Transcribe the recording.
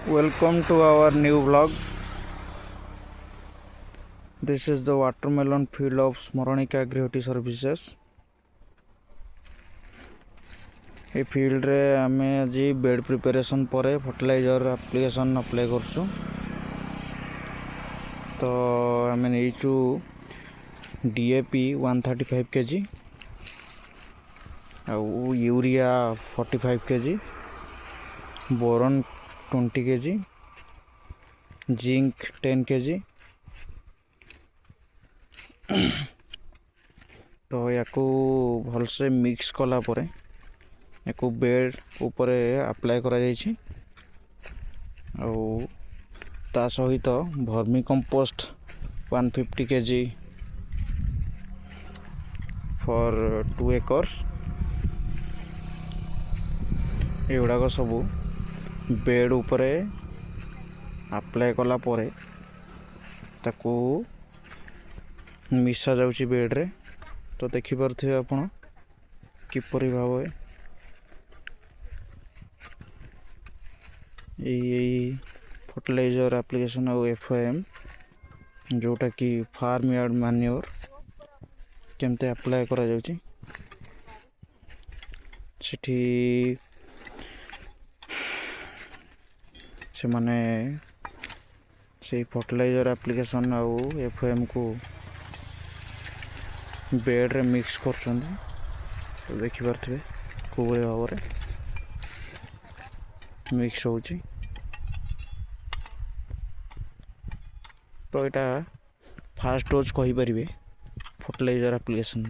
Welcome to our new vlog. This is the watermelon field of Smaranika Agri Services. A field रे आमे आज bed preparation पर fertiliser application apply करछु। तो आमे नहींचु DAP 135 kg आउ urea 45 kg, boron 20 kg, zinc 10 kg। तो याकू भलसे mix कला परे याकू बेड ऊपर अप्लाई करा जाइछि। आउ ता सहित vermi compost 150 kg for 2 acres। एगुड़ाक सबू बेड उपरे अप्लाई कला परे ताकू मिसा जाउची बेड रे। तो देखि पारथिबे आपण किपरि भाव ए फर्टिलाइजर एप्लिकेशन और FIM जोटा कि फार्म यार्ड मैन्योर केमते अप्लाई करा जाउची। सेठी से माने से फर्टिलाइजर एप्लिकेशन आउ FIM को बेड रे मिक्स कर देखि पारथिबे को भाव रे मिक्स होची। तो यहाँ फास्ट डोज कही पारे फर्टिलाइजर एप्लिकेशन।